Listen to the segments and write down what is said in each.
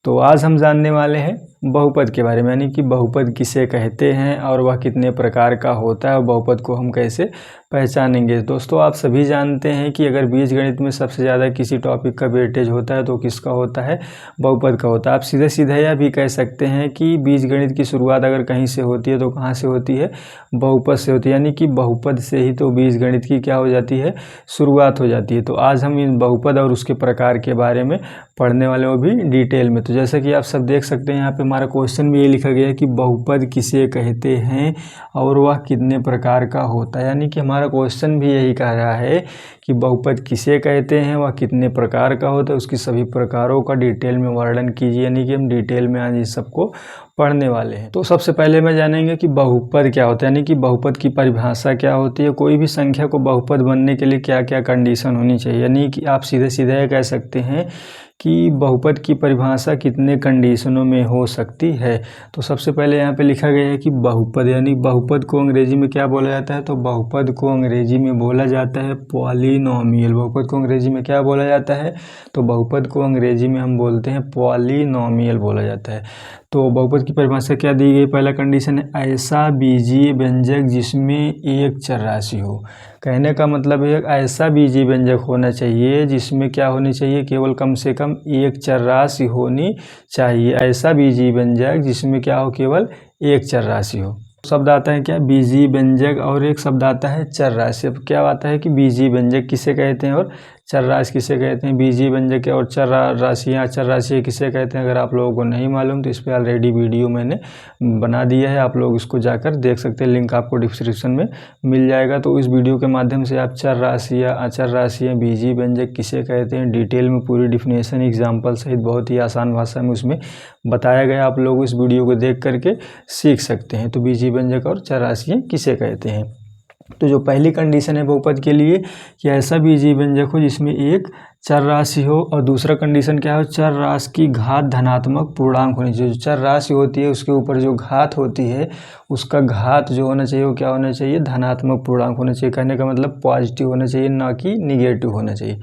तो आज हम जानने वाले हैं बहुपद के बारे में, यानी कि बहुपद किसे कहते हैं और वह कितने प्रकार का होता है और बहुपद को हम कैसे पहचानेंगे। दोस्तों, आप सभी जानते हैं कि अगर बीजगणित में सबसे ज़्यादा किसी टॉपिक का वेटेज होता है तो किसका होता है, बहुपद का होता है। आप सीधे सीधे यह भी कह सकते हैं कि बीजगणित की शुरुआत अगर कहीं से होती है तो कहाँ से होती है, बहुपद से होती है, यानी कि बहुपद से ही तो बीजगणित की क्या हो जाती है, शुरुआत हो जाती है। तो आज हम इन बहुपद और उसके प्रकार के बारे में पढ़ने वाले, वो भी डिटेल में। तो जैसा कि आप सब देख सकते हैं यहाँ पे हमारा क्वेश्चन में ये लिखा गया है कि बहुपद किसे कहते हैं और वह कितने प्रकार का होता है, यानी कि हमारा क्वेश्चन भी यही कह रहा है कि बहुपद किसे कहते हैं, वह कितने प्रकार का होता है, उसकी सभी प्रकारों का डिटेल में वर्णन कीजिए, यानी कि हम डिटेल में आज इस सबको पढ़ने वाले हैं। तो सबसे पहले मैं जानेंगे कि बहुपद क्या होता है, यानी कि बहुपद की परिभाषा क्या होती है। कोई भी संख्या को बहुपद बनने के लिए क्या क्या कंडीशन होनी चाहिए, यानी कि आप सीधे सीधे कह सकते हैं कि बहुपद की परिभाषा कितने कंडीशनों में हो सकती है। तो सबसे पहले यहाँ पे लिखा गया है कि बहुपद, यानी बहुपद को अंग्रेजी में क्या बोला जाता है, तो बहुपद को अंग्रेजी में बोला जाता है पॉलिनोमियल। बहुपद को अंग्रेजी में क्या बोला जाता है, तो बहुपद को अंग्रेजी में हम बोलते हैं पॉलिनोमियल बोला जाता है। तो बहुपद की परिभाषा क्या दी गई, पहला कंडीशन है ऐसा बीजीय व्यंजक जिसमें एक चर राशि हो। कहने का मतलब है ऐसा बीजीय व्यंजक होना चाहिए जिसमें क्या होनी चाहिए, केवल कम से कम एक चर राशि होनी चाहिए। ऐसा बीजीय व्यंजक जिसमें क्या हो, केवल एक चर राशि हो। शब्द आता है क्या, बीजीय व्यंजक, और एक शब्द आता है चर राशि। अब क्या आता है कि बीजीय व्यंजक किसे कहते हैं और चर राशि किसे कहते हैं। बीजीय व्यंजक और चर राशि किसे कहते हैं, अगर आप लोगों को नहीं मालूम तो इस पर ऑलरेडी वीडियो मैंने बना दिया है, आप लोग इसको जाकर देख सकते हैं, लिंक आपको डिस्क्रिप्शन में मिल जाएगा। तो इस वीडियो के माध्यम से आप चर राशि या अचर राशि या बीजीय व्यंजक किसे कहते हैं डिटेल में पूरी डिफिनेशन एग्जाम्पल सहित बहुत ही आसान भाषा में उसमें बताया गया, आप लोग इस वीडियो को देख करके सीख सकते हैं। तो बीजीय व्यंजक और चर राशियाँ किसे कहते हैं। तो जो पहली कंडीशन है बहुपद के लिए कि ऐसा बीजीय व्यंजक हो जिसमें एक चर राशि हो, और दूसरा कंडीशन क्या हो, चर राशि की घात धनात्मक पूर्णांक होनी चाहिए। जो चर राशि होती है उसके ऊपर जो घात होती है उसका घात जो होना चाहिए वो क्या होना चाहिए, धनात्मक पूर्णांक होना चाहिए। कहने का मतलब पॉजिटिव होना चाहिए, ना कि निगेटिव होना चाहिए।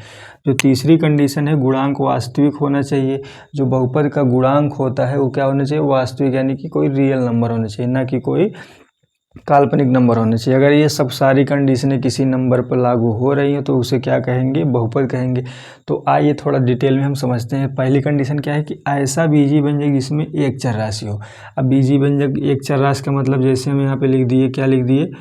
जो तीसरी कंडीशन है गुणांक वास्तविक होना चाहिए। जो बहुपद का गुणांक होता है वो क्या होना चाहिए, वास्तविक, यानी कि कोई रियल नंबर होना चाहिए, ना कि कोई काल्पनिक नंबर होने चाहिए। अगर ये सब सारी कंडीशनें किसी नंबर पर लागू हो रही हैं तो उसे क्या कहेंगे, बहुपद कहेंगे। तो आइए थोड़ा डिटेल में हम समझते हैं। पहली कंडीशन क्या है कि ऐसा बीजीय व्यंजक जिसमें एक चर राशि हो। अब बीजीय व्यंजक एक चर राशि का मतलब जैसे हम यहाँ पे लिख दिए, क्या लिख दिए,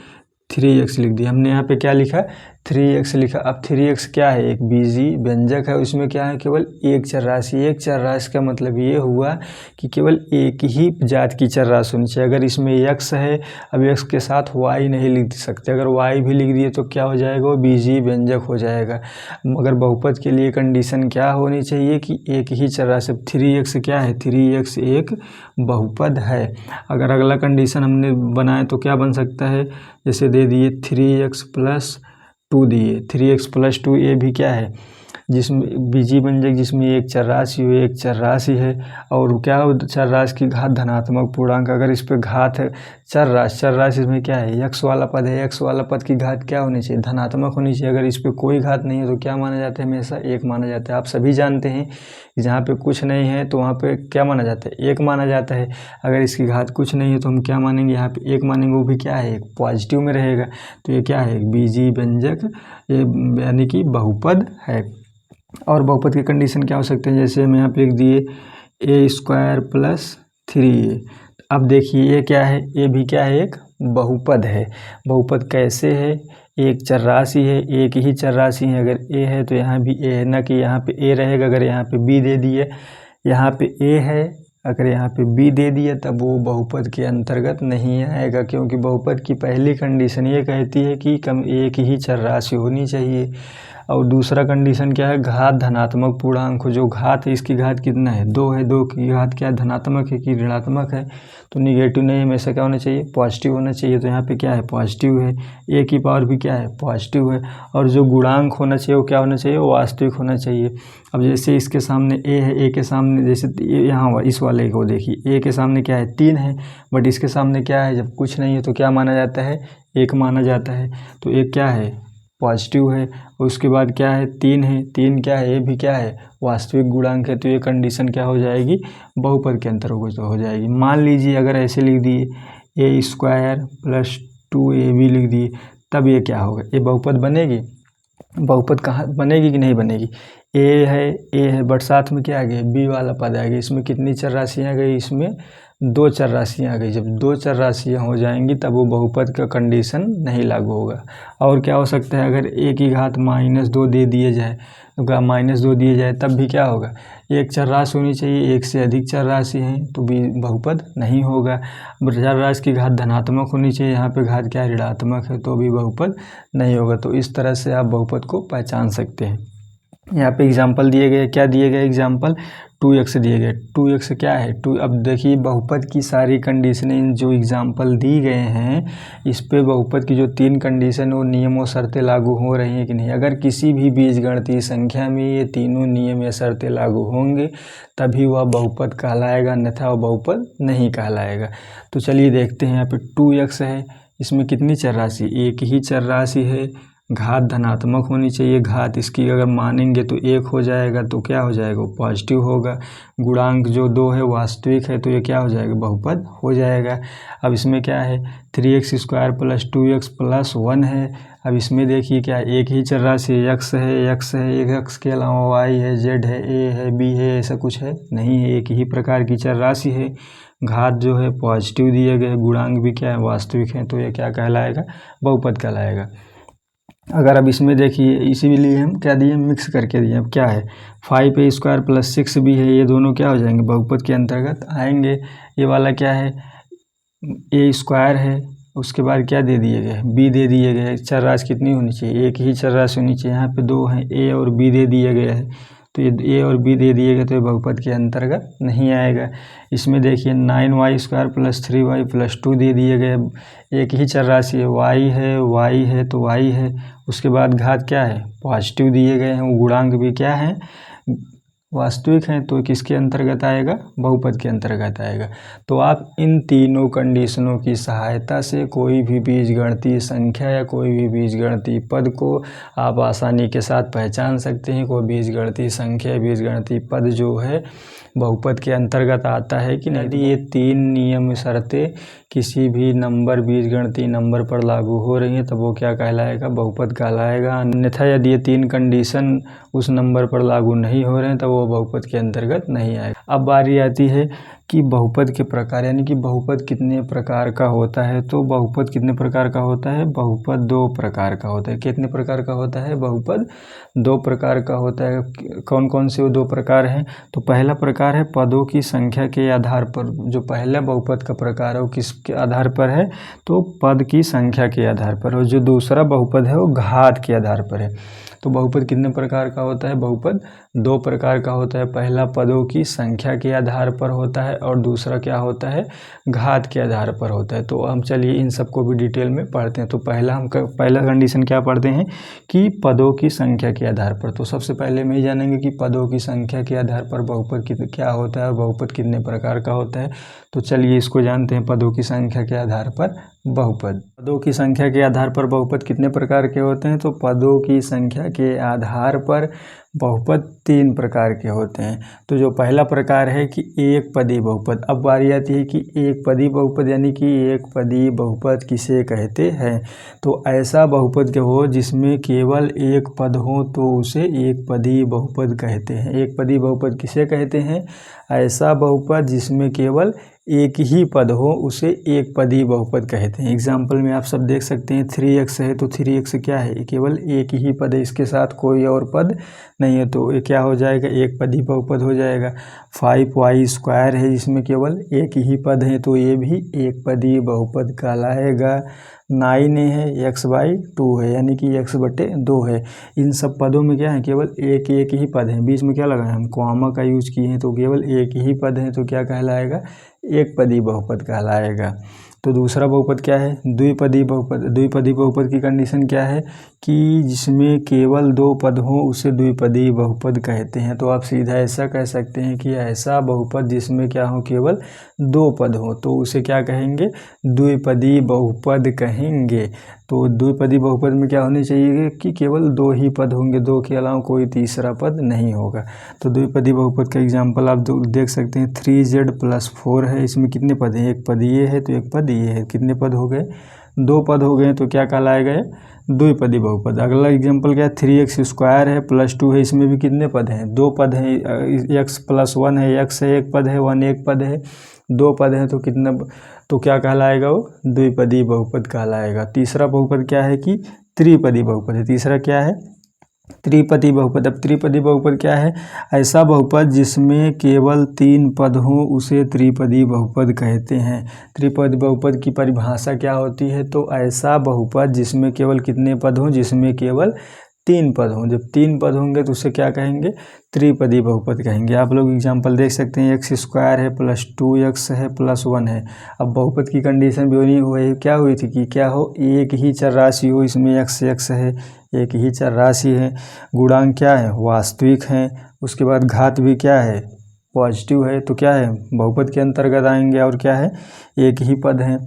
3x लिख दिया हमने। यहाँ पे क्या लिखा, 3x लिखा। अब 3x क्या है, एक बीजीय व्यंजक है, उसमें क्या है, केवल एक चर राशि। एक चर राशि का मतलब ये हुआ कि केवल एक ही जात की चर राशि होनी चाहिए। अगर इसमें x है, अब x के साथ y नहीं लिख सकते, अगर y भी लिख दिए तो क्या हो जाएगा, वो बीजीय व्यंजक हो जाएगा। मगर बहुपद के लिए कंडीशन क्या होनी चाहिए कि एक ही चर राशि। 3x क्या है, 3x एक बहुपद है। अगर अगला कंडीशन हमने बनाया तो क्या बन सकता है, जैसे दे दिए 3x + 2 दिए, 3x + 2 ये भी क्या है, जिसमें बीजीय व्यंजक जिसमें एक चर राशि हो, एक चर राशि है। और क्या हो, चर राशि की घात धनात्मक पूर्णांक। अगर इस पर घात है, चर राशि इसमें क्या है, x वाला पद है, x वाला पद की घात क्या होनी चाहिए, धनात्मक होनी चाहिए। अगर इस पर कोई घात नहीं है तो क्या माना जाता है, हमेशा एक माना जाता है। आप सभी जानते हैं कि जहाँ पे कुछ नहीं है तो वहाँ पे क्या माना जाता है, एक माना जाता है। अगर इसकी घात कुछ नहीं है तो हम क्या मानेंगे, यहाँ पे एक मानेंगे, वो भी क्या है, एक पॉजिटिव में रहेगा। तो ये क्या है, बीजीय व्यंजक, यानी कि बहुपद है। और बहुपद की कंडीशन क्या हो सकते हैं, जैसे हम यहाँ पे लिख दिए a² + 3a। अब देखिए ये क्या है, ये भी क्या है, एक बहुपद है। बहुपद कैसे है, एक चर राशि है, एक ही चर राशि है। अगर a है तो यहाँ भी a है, ना कि यहाँ पे a रहेगा। अगर यहाँ पे b दे दिए, यहाँ पे a है, अगर यहाँ पे b दे दिए तब वो बहुपद के अंतर्गत नहीं आएगा, क्योंकि बहुपद की पहली कंडीशन ये कहती है कि कम एक ही चर राशि होनी चाहिए। और दूसरा कंडीशन क्या है, घात धनात्मक पूर्णांक हो। जो घात है इसकी घात कितना है, 2 है, 2 की घात क्या है, धनात्मक है कि ऋणात्मक है, तो निगेटिव नहीं, हमेशा क्या होना चाहिए, पॉजिटिव होना चाहिए। तो यहाँ पे क्या है, पॉजिटिव है। a की पावर भी क्या है, पॉजिटिव है। और जो गुणांक होना चाहिए वो क्या होना चाहिए, वो वास्तविक होना चाहिए। अब जैसे इसके सामने a है, a के सामने जैसे यहाँ इस वाले को देखिए, a के सामने क्या है, 3 है, बट इसके सामने क्या है, जब कुछ नहीं है तो क्या माना जाता है, एक माना जाता है। तो एक क्या है, पॉजिटिव है। उसके बाद क्या है 3 है, 3 क्या है, ये भी क्या है वास्तविक गुणांक है। तो ये कंडीशन क्या हो जाएगी, बहुपद के अंतर्गत हो जाएगी। मान लीजिए अगर ऐसे लिख दिए a² + 2ab लिख दिए, तब ये क्या होगा, ये बहुपद बनेगी। बहुपद कहाँ बनेगी कि नहीं बनेगी, ए है बट साथ में क्या आ गया, बी वाला पद आ गया। इसमें कितनी चर राशियाँ आ गई, इसमें 2 चर राशियाँ आ गई। जब 2 चर राशियाँ हो जाएंगी तब वो बहुपद का कंडीशन नहीं लागू होगा। और क्या हो सकता है, अगर a की घात -2 दे दिए जाए, तो क्या -2 दिए जाए तब भी क्या होगा, एक चर राशि होनी चाहिए, एक से अधिक चर राशि है तो भी बहुपद नहीं होगा। चर राशि की घात धनात्मक होनी चाहिए, यहाँ पे घात क्या है ऋणात्मक है, तो भी बहुपद नहीं होगा। तो इस तरह से आप बहुपद को पहचान सकते हैं। यहाँ पे एग्जाम्पल दिए गए, क्या दिए गए एग्जाम्पल, 2x दिए गए। 2x क्या है 2। अब देखिए बहुपद की सारी कंडीशनें जो एग्जाम्पल दी गए हैं, इस पे बहुपद की जो 3 कंडीशन वो नियम और शर्तें लागू हो रही हैं कि नहीं। अगर किसी भी बीजगणितीय संख्या में ये तीनों नियम या शर्तें लागू होंगे तभी वह बहुपद कहलाएगा, अन्यथा वह बहुपद नहीं कहलाएगा। तो चलिए देखते हैं। यहाँ पे 2x है, इसमें कितनी चर राशि, एक ही चर राशि है, घात धनात्मक होनी चाहिए, घात इसकी अगर मानेंगे तो 1 हो जाएगा, तो क्या हो जाएगा वो पॉजिटिव होगा। गुणांक जो 2 है वास्तविक है, तो ये क्या हो जाएगा बहुपद हो जाएगा। अब इसमें क्या है 3x² + 2x + 1 है। अब इसमें देखिए क्या एक ही चर राशि x है, x के अलावा y है, z है, a है, b है, ऐसा कुछ है नहीं है, एक ही प्रकार की चर राशि है। घात जो है पॉजिटिव दिए गए, गुणांक भी क्या है वास्तविक है, तो ये क्या कहलाएगा बहुपद कहलाएगा। अगर अब इसमें देखिए इसीलिए हम क्या दिए मिक्स करके दिए। अब क्या है 5a² + 6b है, ये दोनों क्या हो जाएंगे बहुपद के अंतर्गत आएंगे। ये वाला क्या है a² है, उसके बाद क्या दे दिए गए b दे दिए गए। चर राशि कितनी होनी चाहिए, एक ही चर राशि होनी चाहिए, यहाँ पे 2 हैं a और b दे दिए गए हैं, तो ये a और b दे दिए गए तो ये बहुपद के अंतर्गत नहीं आएगा। इसमें देखिए 9y² + 3y + 2 दे दिए गए, एक ही चर राशि है, y है तो y है। उसके बाद घात क्या है पॉजिटिव दिए गए हैं, वो गुणांक भी क्या है वास्तविक हैं, तो किसके अंतर्गत आएगा बहुपद के अंतर्गत आएगा। तो आप इन तीनों कंडीशनों की सहायता से कोई भी बीजगणितीय संख्या या कोई भी बीजगणितीय पद को आप आसानी के साथ पहचान सकते हैं। कोई बीजगणितीय संख्या बीजगणितीय पद जो है बहुपद के अंतर्गत आता है कि नहीं। यदि ये 3 नियम शर्तें किसी भी नंबर बीजगणितीय नंबर पर लागू हो रही हैं तब वो क्या कहलाएगा बहुपद कहलाएगा। अन्यथा यदि ये 3 कंडीशन उस नंबर पर लागू नहीं हो रहे हैं तब वो बहुपद के अंतर्गत नहीं आएगा। अब बारी आती है कि बहुपद के प्रकार, यानी कि बहुपद कितने प्रकार का होता है। तो बहुपद कितने प्रकार का होता है, बहुपद 2 प्रकार का होता है। कितने प्रकार का होता है, बहुपद 2 प्रकार का होता है। कौन कौन से वो 2 प्रकार हैं, तो पहला प्रकार है पदों की संख्या के आधार पर। जो पहला बहुपद का प्रकार है वो किसके आधार पर है, तो पद की संख्या के आधार पर। और जो दूसरा बहुपद है वो घात के आधार पर है। तो बहुपद कितने प्रकार का होता है, बहुपद 2 प्रकार का होता है। पहला पदों की संख्या के आधार पर होता है और दूसरा क्या होता है घात के आधार पर होता है। तो हम चलिए इन सबको भी डिटेल में पढ़ते हैं। तो पहला कंडीशन क्या पढ़ते हैं कि पदों की संख्या के आधार पर। तो सबसे पहले हम ये जानेंगे कि पदों की संख्या के आधार पर बहुपद क्या होता है और बहुपद कितने प्रकार का होता है। तो चलिए इसको जानते हैं। पदों की संख्या के आधार पर बहुपद। पदों की संख्या के आधार पर बहुपद कितने प्रकार के होते हैं, तो पदों की संख्या के आधार पर बहुपद 3 प्रकार के होते हैं। तो जो पहला प्रकार है कि एक पदी बहुपद। अब बारी आती है कि एक पदी बहुपद, यानी कि एक पदी बहुपद किसे कहते हैं। तो ऐसा बहुपद हो जिसमें केवल एक पद हो तो उसे एक पदी बहुपद कहते हैं। एक पदी बहुपद किसे कहते हैं, ऐसा बहुपद जिसमें केवल एक ही पद हो उसे एक पदी बहुपद कहते हैं। एग्जाम्पल में आप सब देख सकते हैं 3x है, तो 3x क्या है केवल एक ही पद है, इसके साथ कोई और पद नहीं है, तो ये क्या हो जाएगा एक पदी बहुपद हो जाएगा। 5y² है जिसमें केवल एक ही पद है, तो ये भी एक पदी बहुपद कहलाएगा। 9 है x/2 है, यानी कि x/2 है। इन सब पदों में क्या है केवल एक ही पद है। बीच में क्या लगा है हम कॉमा का यूज किए हैं, तो केवल एक ही पद है, तो क्या कहलाएगा एक पदी बहुपद कहलाएगा। तो दूसरा बहुपद क्या है द्विपदी बहुपद। द्विपदी बहुपद की कंडीशन क्या है कि जिसमें केवल 2 पद हो उसे द्विपदी बहुपद कहते हैं। तो आप सीधा ऐसा कह सकते हैं कि ऐसा बहुपद जिसमें क्या हो केवल 2 पद हो तो उसे क्या कहेंगे द्विपदी बहुपद कहेंगे। तो द्विपदी बहुपद में क्या होनी चाहिए कि केवल दो ही पद होंगे, दो के अलावा कोई तीसरा पद नहीं होगा। तो द्विपदी बहुपद का एग्जांपल आप देख सकते हैं 3z + 4 है। इसमें कितने पद हैं? एक पद ये है तो एक पद ये है। कितने पद हो गए? दो पद हो गए। तो क्या कहलाएगा ये? द्विपदी बहुपद। अगला एग्जांपल क्या है? 3x² है +2 है। इसमें भी कितने पद हैं? दो पद हैं। x + 1 है, x है एक पद है, 1 एक पद है, दो पद हैं। तो कितना, तो क्या कहलाएगा वो? द्विपदी बहुपद कहलाएगा। तीसरा बहुपद क्या है कि त्रिपदी बहुपद है। तीसरा क्या है? त्रिपदी बहुपद। अब त्रिपदी बहुपद क्या है? ऐसा बहुपद जिसमें केवल 3 पद हों उसे त्रिपदी बहुपद कहते हैं। त्रिपदी बहुपद की परिभाषा क्या होती है? तो ऐसा बहुपद जिसमें केवल कितने पद हों? जिसमें केवल 3 पद हों। जब 3 पद होंगे तो उसे क्या कहेंगे? त्रिपदी बहुपद कहेंगे। आप लोग एग्जांपल देख सकते हैं x² है +2x है +1 है। अब बहुपद की कंडीशन भी क्या हुई थी कि क्या हो? एक ही चर राशि हो। इसमें x है, एक ही चर राशि है। गुणांक क्या है? वास्तविक हैं। उसके बाद घात भी क्या है? पॉजिटिव है। तो क्या है? बहुपद के अंतर्गत आएंगे। और क्या है? एक ही पद हैं।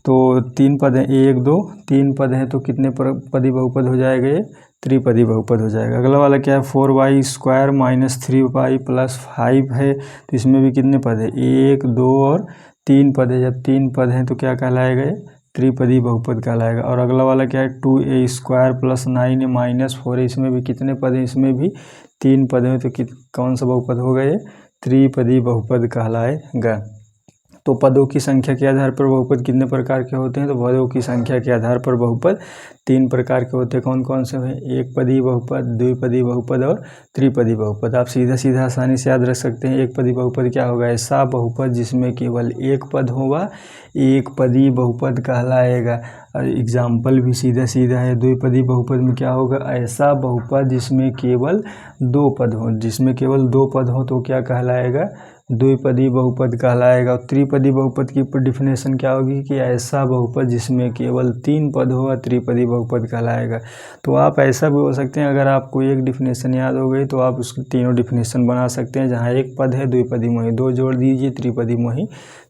तो 3 पद हैं, 1 2 3 पद हैं। तो कितने पदी बहुपद हो जाएगा? ये त्रिपदी बहुपद हो जाएगा। अगला वाला क्या है? 4y² - 3y + 5 है। तो इसमें भी कितने पद हैं? 1 2 और 3 पद है। जब 3 पद हैं तो क्या कहलाएगा? ये त्रिपदी बहुपद कहलाएगा। और अगला वाला क्या है? 2a² + 9a - 4 है। इसमें भी कितने पद हैं? इसमें भी 3 पद हैं। तो कौन सा बहुपद होगा? ये त्रिपदी बहुपद कहलाएगा। तो पदों की संख्या के आधार पर बहुपद कितने प्रकार के होते हैं? तो पदों की संख्या के आधार पर बहुपद 3 प्रकार के होते हैं। कौन कौन से हैं? एक पदी बहुपद, द्विपदी बहुपद और त्रिपदी बहुपद। आप सीधा सीधा आसानी से याद रख सकते हैं। एक पदी बहुपद क्या होगा? ऐसा बहुपद जिसमें केवल एक पद होगा, एक पदी बहुपद कहलाएगा। और एग्जाम्पल भी सीधा सीधा है। द्विपदी बहुपद में क्या होगा? ऐसा बहुपद जिसमें केवल 2 पद हों। जिसमें केवल 2 पद हों तो क्या कहलाएगा? द्विपदी बहुपद कहलाएगा। और त्रिपदी बहुपद की डेफिनेशन क्या होगी? कि ऐसा बहुपद जिसमें केवल 3 पद हो त्रिपदी बहुपद कहलाएगा। तो आप ऐसा भी हो सकते हैं, अगर आपको एक डेफिनेशन याद हो गई तो आप उसकी तीनों डेफिनेशन बना सकते हैं। जहाँ एक पद है द्विपदी में 2 जोड़ दीजिए, त्रिपदी में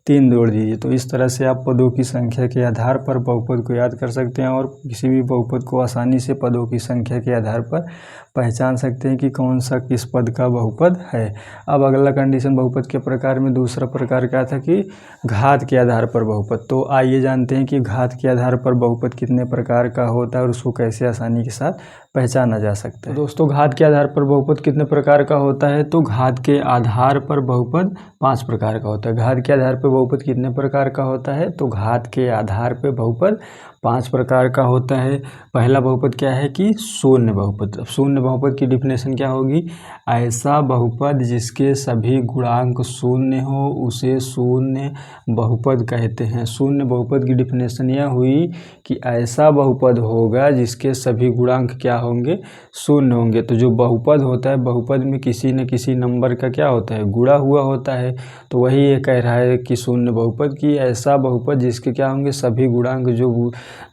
3 जोड़ दीजिए। तो इस तरह से आप पदों की संख्या के आधार पर बहुपद को याद कर सकते हैं और किसी भी बहुपद को आसानी से पदों की संख्या के आधार पर पहचान सकते हैं कि कौन सा किस पद का बहुपद है। अब अगला कंडीशन बहुपद के प्रकार में दूसरा प्रकार क्या था कि घात के आधार पर बहुपद। तो आइए जानते हैं कि घात के आधार पर बहुपद कितने प्रकार का होता है और उसको कैसे आसानी के साथ पहचाना जा सकता है। तो दोस्तों, घात के आधार पर बहुपद कितने प्रकार का होता है? तो घात के आधार पर बहुपद 5 प्रकार का होता है। घात के आधार पर बहुपद कितने प्रकार का होता है? तो घात के आधार पर बहुपद 5 प्रकार का होता है। पहला बहुपद क्या है कि शून्य बहुपद। अब शून्य बहुपद की डेफिनेशन क्या होगी? ऐसा बहुपद जिसके सभी गुणांक शून्य हो उसे शून्य बहुपद कहते हैं। शून्य बहुपद की डेफिनेशन यह हुई कि ऐसा बहुपद होगा जिसके सभी गुणांक क्या होंगे? शून्य होंगे। तो जो बहुपद होता है, बहुपद में किसी न किसी नंबर का क्या होता है? गुणा हुआ होता है। तो वही ये कह रहा है कि शून्य बहुपद की ऐसा बहुपद जिसके क्या होंगे? सभी गुणांक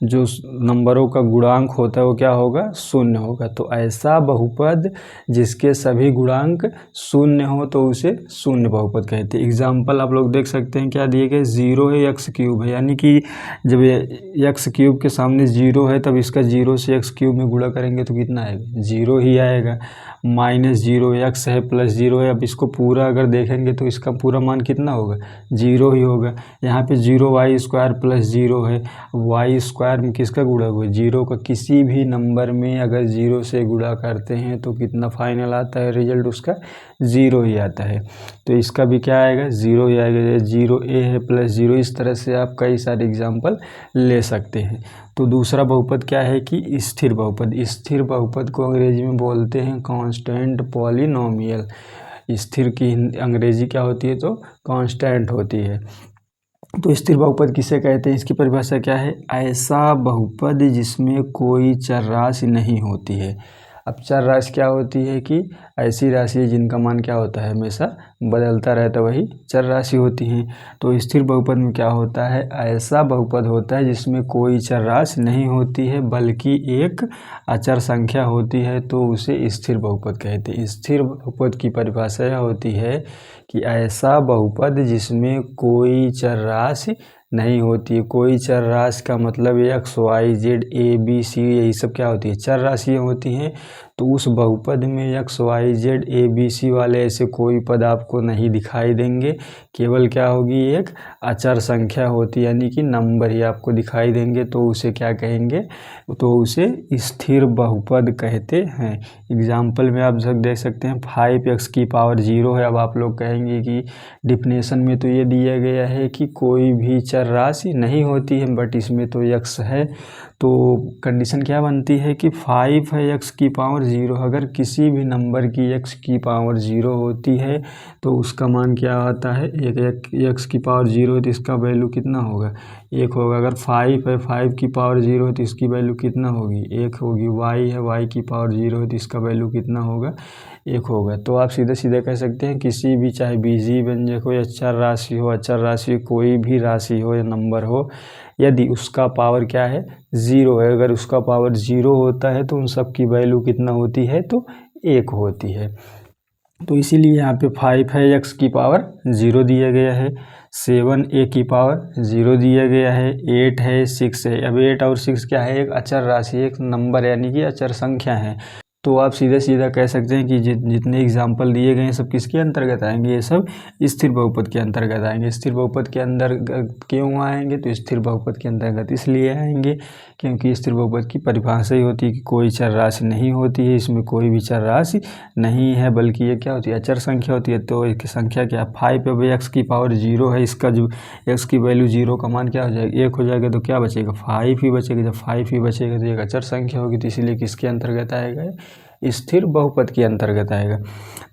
जो नंबरों का गुणांक होता है वो क्या होगा? शून्य होगा। तो ऐसा बहुपद जिसके सभी गुणांक शून्य हो तो उसे शून्य बहुपद कहते हैं। एग्जाम्पल आप लोग देख सकते हैं, क्या दिए गए? 0 है, x³ है। यानी कि जब x³ के सामने 0 है तब इसका 0 से x³ में गुणा करेंगे तो कितना आएगा? 0 ही आएगा। -0 x है +0 है। अब इसको पूरा अगर देखेंगे तो इसका पूरा मान कितना होगा? 0 ही होगा। यहाँ पे 0y² + 0 है। y² में किसका गुणा हुआ? 0 का। किसी भी नंबर में अगर 0 से गुणा करते हैं तो कितना फाइनल आता है? रिजल्ट उसका 0 ही आता है। तो इसका भी क्या आएगा? 0 ही आएगा। 0a है +0। इस तरह से आप कई सारे एग्जाम्पल ले सकते हैं। तो दूसरा बहुपद क्या है कि स्थिर बहुपद। स्थिर बहुपद को अंग्रेजी में बोलते हैं कांस्टेंट पॉलिनोमियल। स्थिर की अंग्रेजी क्या होती है? तो कांस्टेंट होती है। तो स्थिर बहुपद किसे कहते हैं? इसकी परिभाषा क्या है? ऐसा बहुपद जिसमें कोई चर राशि नहीं होती है। अब चर राशि क्या होती है? कि ऐसी राशि है जिनका मान क्या होता है? हमेशा बदलता रहता वही चर राशि होती हैं। तो स्थिर बहुपद में क्या होता है, ऐसा बहुपद होता है जिसमें कोई चर राशि नहीं होती है बल्कि एक अचर संख्या होती है, तो उसे स्थिर बहुपद कहते हैं। स्थिर बहुपद की परिभाषा यह होती है कि ऐसा बहुपद जिसमें कोई चर राशि नहीं होती है। कोई चर राशि का मतलब X Y Z A B C यही सब क्या होती है, चर राशियाँ होती हैं। तो उस बहुपद में X Y Z A B C वाले ऐसे कोई पद आपको नहीं दिखाई देंगे, केवल क्या होगी, एक अचर संख्या होती है, यानी कि नंबर ही आपको दिखाई देंगे। तो उसे क्या कहेंगे, तो उसे स्थिर बहुपद कहते हैं। एग्जाम्पल में आप सब देख सकते हैं 5x की पावर 0 है। अब आप लोग कहेंगे कि डिफिनेशन में तो ये दिया गया है कि कोई भी चर राशि नहीं होती है, बट इसमें तो x है, तो कंडीशन क्या बनती है कि 5 है x की पावर 0। अगर किसी भी नंबर की x की पावर 0 होती है तो उसका मान क्या आता है, एक x की पावर 0 है तो इसका वैल्यू कितना होगा, 1 होगा। अगर 5 है, 5 की पावर 0 है तो इसकी वैल्यू कितना होगी, 1 होगी। y है, y की पावर 0 है तो इसका वैल्यू कितना होगा, 1 होगा। तो आप सीधे सीधे कह सकते हैं किसी भी, चाहे बीजीय व्यंजक हो या चर राशि हो, अचर राशि, कोई भी राशि हो या नंबर हो, यदि उसका पावर क्या है, 0 है, अगर उसका पावर 0 होता है तो उन सब की वैल्यू कितना होती है, तो 1 होती है। तो इसीलिए यहाँ पे 5 है, x की पावर 0 दिया गया है, 7 a की पावर 0 दिया गया है, 8 है, 6 है। अब 8 और 6 क्या है, एक अचर राशि, एक नंबर यानी कि अचर संख्या है। तो आप सीधा सीधा कह सकते हैं कि जितने एग्जाम्पल दिए गए हैं सब किसके अंतर्गत आएंगे, ये सब स्थिर बहुपद के अंतर्गत आएंगे। स्थिर बहुपद के अंदर क्यों आएंगे, तो स्थिर बहुपद के अंतर्गत इसलिए आएंगे क्योंकि स्थिर बहुपद की परिभाषा ही होती है कि कोई चर राशि नहीं होती है, इसमें कोई भी चर राशि नहीं है, बल्कि ये क्या होती है, अचर संख्या होती है। तो इसकी संख्या क्या है, 5 अब एक्स की पावर 0 है, इसका जो एक्स की वैल्यू 0 का मान क्या हो जाएगा, 1 हो जाएगा। तो क्या बचेगा, 5 ही बचेगा। जब 5 ही बचेगा तो एक अचर संख्या होगी, तो इसीलिए किसके अंतर्गत आएगा, स्थिर बहुपद के अंतर्गत आएगा।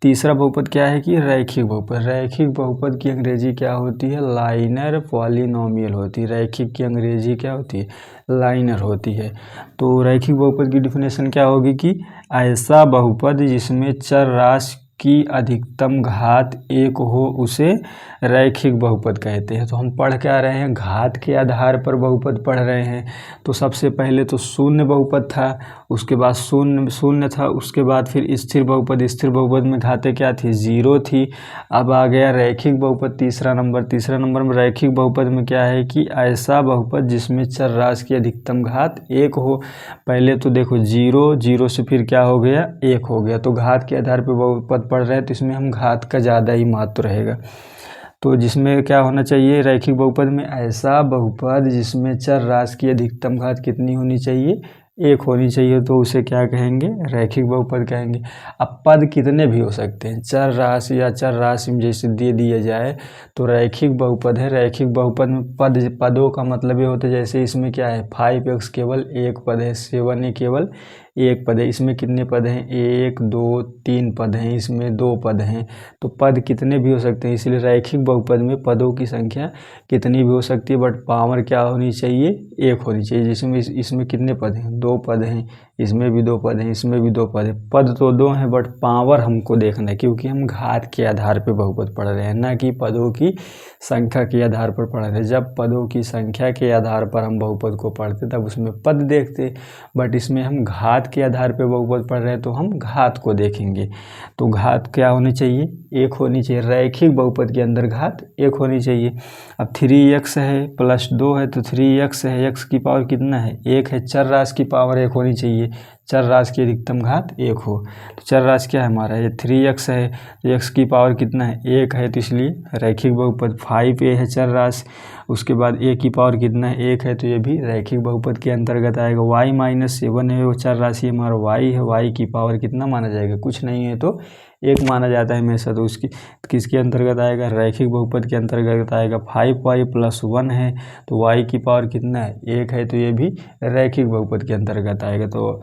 तीसरा बहुपद क्या है कि रैखिक बहुपद। रैखिक बहुपद की अंग्रेजी क्या होती है, लाइनर पॉलिनोमियल होती है। रैखिक की अंग्रेजी क्या होती है, लाइनर होती है। तो रैखिक बहुपद की डिफिनेशन क्या होगी कि ऐसा बहुपद जिसमें चर राशि की अधिकतम घात 1 हो उसे रैखिक बहुपद कहते हैं। तो हम पढ़ क्या रहे हैं, घात के आधार पर बहुपद पढ़ रहे हैं। तो सबसे पहले तो शून्य बहुपद था, उसके बाद शून्य था, उसके बाद फिर स्थिर बहुपद। स्थिर बहुपद में घातें क्या थी, 0 थी। अब आ गया रैखिक बहुपद, तीसरा नंबर में रैखिक बहुपद में क्या है कि ऐसा बहुपद जिसमें चर राशि की अधिकतम घात 1 हो। पहले तो देखो 0 से फिर क्या हो गया, 1 हो गया। तो घात के आधार पर बहुपद पढ़ रहे हैं तो इसमें हम घात का ज़्यादा ही महत्व रहेगा। तो जिसमें क्या होना चाहिए, रैखिक बहुपद में ऐसा बहुपद जिसमें चर राशि की अधिकतम घात कितनी होनी चाहिए, 1 होनी चाहिए, तो उसे क्या कहेंगे, रैखिक बहुपद कहेंगे। अब पद कितने भी हो सकते हैं, चर राशि या चर राशि में जैसे दे दिया जाए तो रैखिक बहुपद है। रैखिक बहुपद में पदों का मतलब ये होता है, जैसे इसमें क्या है 5x केवल एक पद है, 7 केवल एक पद है। इसमें कितने पद हैं, 1 2 3 पद हैं, इसमें 2 पद हैं। तो पद कितने भी हो सकते हैं, इसलिए रैखिक बहुपद में पदों की संख्या कितनी भी हो सकती है, बट पावर क्या होनी चाहिए, 1 होनी चाहिए। जिसमें इसमें कितने पद हैं, 2 पद हैं, इसमें भी 2 पद हैं, इसमें भी 2 पद हैं। पद तो 2 हैं बट पावर हमको देखना है, क्योंकि हम घात के आधार पर बहुपद पढ़ रहे हैं, ना कि पदों की संख्या के आधार पर पढ़ रहे हैं। जब पदों की संख्या के आधार पर हम बहुपद को पढ़ते तब उसमें पद देखते, बट इसमें हम घात के आधार पर बहुपद पढ़ रहे हैं तो हम घात को देखेंगे। तो घात क्या होनी चाहिए, 1 होनी चाहिए। रैखिक बहुपद के अंदर घात 1 होनी चाहिए। अब 3x है प्लस 2 है तो 3x है, x की पावर कितना है, 1 है। चर राशि की पावर 1 होनी चाहिए, चर राशि की अधिकतम घात 1 हो। तो चर राशि क्या है हमारा, ये 3x है, तो x की पावर कितना है, 1 है, तो इसलिए रैखिक बहुपद। 5a है चर राशि, उसके बाद a की पावर कितना है, 1 है, तो ये भी रैखिक बहुपद के अंतर्गत आएगा। y-7 है, वो चर राशि हमारा y है, y की पावर कितना माना जाएगा, कुछ नहीं है तो 1 माना जाता है हमेशा। तो उसकी किसके अंतर्गत आएगा, रैखिक बहुपद के अंतर्गत आएगा। 5y + 1 है तो y की पावर कितना है, 1 है, तो ये भी रैखिक बहुपद के अंतर्गत आएगा। तो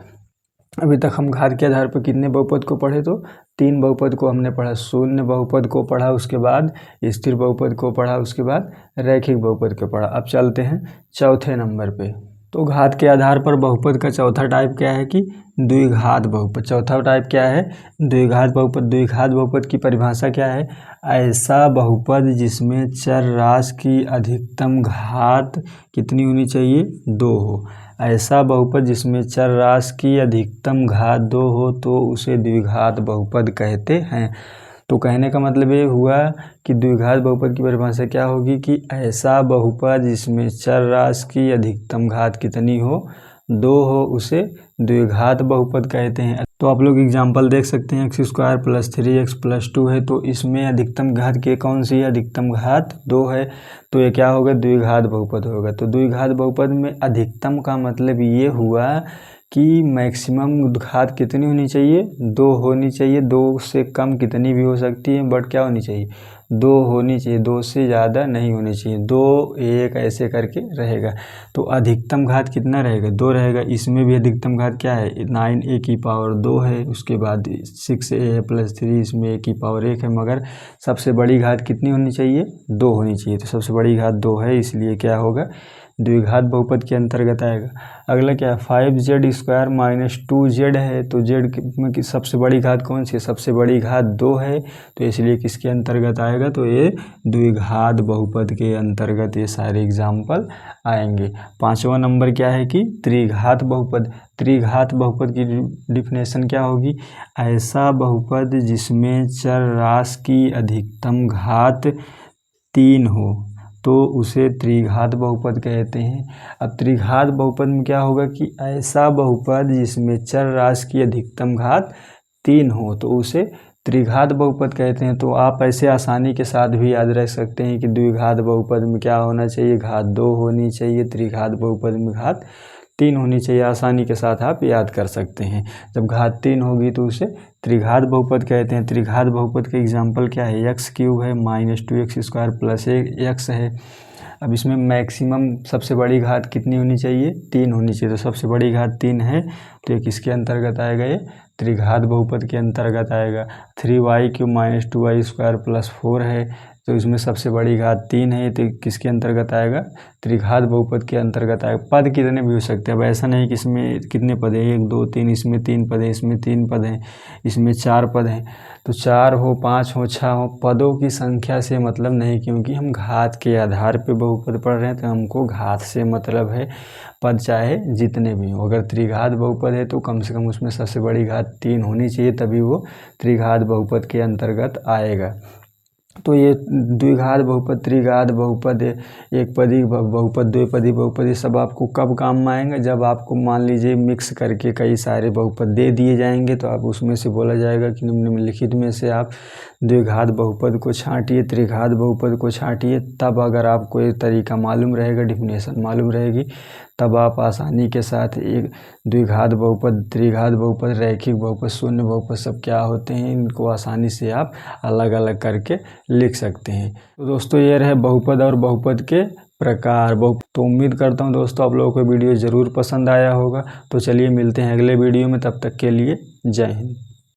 अभी तक हम घात के आधार पर कितने बहुपद को पढ़े, तो 3 बहुपद को हमने पढ़ा। शून्य बहुपद को पढ़ा, उसके बाद स्थिर बहुपद को पढ़ा, उसके बाद रैखिक बहुपद को पढ़ा। अब चलते हैं चौथे नंबर पे। तो घात के आधार पर बहुपद का चौथा टाइप क्या है कि द्विघात बहुपद। चौथा टाइप क्या है? द्विघात बहुपद। द्विघात बहुपद की परिभाषा क्या है? ऐसा बहुपद जिसमें चर राशि की अधिकतम घात कितनी होनी चाहिए? 2 हो। ऐसा बहुपद जिसमें चर राशि की अधिकतम घात 2 हो तो उसे द्विघात बहुपद कहते हैं। तो कहने का मतलब ये हुआ कि द्विघात बहुपद की परिभाषा क्या होगी कि ऐसा बहुपद जिसमें चर राशि की अधिकतम घात कितनी हो? 2 हो, उसे द्विघात बहुपद कहते हैं। तो आप लोग एग्जाम्पल देख सकते हैं, x² + 3x + 2 है, तो इसमें अधिकतम घात के कौन सी है? अधिकतम घात 2 है, तो ये क्या होगा? द्विघात बहुपद होगा। तो द्विघात बहुपद में अधिकतम का मतलब ये हुआ कि मैक्सिमम घात कितनी होनी चाहिए? 2 होनी चाहिए। 2 से कम कितनी भी हो सकती है, बट क्या होनी चाहिए? 2 होनी चाहिए, 2 से ज़्यादा नहीं होनी चाहिए। 2, 1 ऐसे करके रहेगा। तो अधिकतम घात कितना रहेगा? 2 रहेगा। इसमें भी अधिकतम घात क्या है? 9a² है। उसके बाद 6a + 3, इसमें a⁴ है, मगर सबसे बड़ी घात कितनी होनी चाहिए? 2 होनी चाहिए। तो सबसे बड़ी घात 2 है, इसलिए क्या होगा? द्विघात बहुपद के अंतर्गत आएगा। अगला क्या है? 5z² - 2z है, तो z में की सबसे बड़ी घात कौन सी है? सबसे बड़ी घात 2 है, तो इसलिए किसके अंतर्गत आएगा? तो ये द्विघात बहुपद के अंतर्गत ये सारे एग्जाम्पल आएंगे। 5वां नंबर क्या है कि त्रिघात बहुपद। त्रिघात बहुपद की डिफिनेशन क्या होगी? ऐसा बहुपद जिसमें चर राशि की अधिकतम घात 3 हो तो उसे त्रिघात बहुपद कहते हैं। अब त्रिघात बहुपद में क्या होगा कि ऐसा बहुपद जिसमें चर राशि की अधिकतम घात 3 हो तो उसे त्रिघात बहुपद कहते हैं। तो आप ऐसे आसानी के साथ भी याद रख सकते हैं कि द्विघात बहुपद में क्या होना चाहिए? घात 2 होनी चाहिए। त्रिघात बहुपद में घात 3 होनी चाहिए। आसानी के साथ आप याद कर सकते हैं। जब घात 3 होगी तो उसे त्रिघात बहुपद कहते हैं। त्रिघात बहुपद के एग्जाम्पल क्या है? x³ है, -2x² + x है। अब इसमें मैक्सिमम सबसे बड़ी घात कितनी होनी चाहिए? 3 होनी चाहिए। तो सबसे बड़ी घात 3 है, तो ये किसके अंतर्गत आएगा? ये त्रिघात बहुपद के अंतर्गत आएगा। 3y³ - 2y² + 4 है, तो इसमें सबसे बड़ी घात 3 है, तो किसके अंतर्गत आएगा? त्रिघात बहुपद के अंतर्गत आएगा। पद कितने भी हो सकते हैं। अब ऐसा नहीं कि इसमें कितने पद हैं? 1, 2, 3, इसमें 3 पद हैं, इसमें 3 पद हैं, इसमें 4 पद हैं। तो 4 हो, 5 हो, 6 हो, पदों की संख्या से मतलब नहीं, क्योंकि हम घात के आधार पे बहुपद पढ़ रहे हैं, तो हमको घात से मतलब है। पद चाहे जितने भी हों, अगर त्रिघात बहुपद है तो कम से कम उसमें सबसे बड़ी घात 3 होनी चाहिए, तभी वो त्रिघात बहुपद के अंतर्गत आएगा। तो ये द्विघात बहुपद, त्रिघात बहुपद, एक पदी बहुपद, द्विपदी बहुपद, ये सब आपको कब काम में आएंगे? जब आपको मान लीजिए मिक्स करके कई सारे बहुपद दे दिए जाएंगे, तो आप उसमें से बोला जाएगा कि निम्नलिखित में से आप द्विघात बहुपद को छांटिए, त्रिघात बहुपद को छांटिए। तब अगर आपको ये तरीका मालूम रहेगा, डिफिनेशन मालूम रहेगी, तब आप आसानी के साथ एक द्विघात बहुपद, त्रिघात बहुपद, रैखिक बहुपद, शून्य बहुपद सब क्या होते हैं, इनको आसानी से आप अलग अलग करके लिख सकते हैं। तो दोस्तों ये रहे बहुपद और बहुपद के प्रकार। तो उम्मीद करता हूँ दोस्तों आप लोगों को वीडियो ज़रूर पसंद आया होगा। तो चलिए मिलते हैं अगले वीडियो में, तब तक के लिए जय हिंद।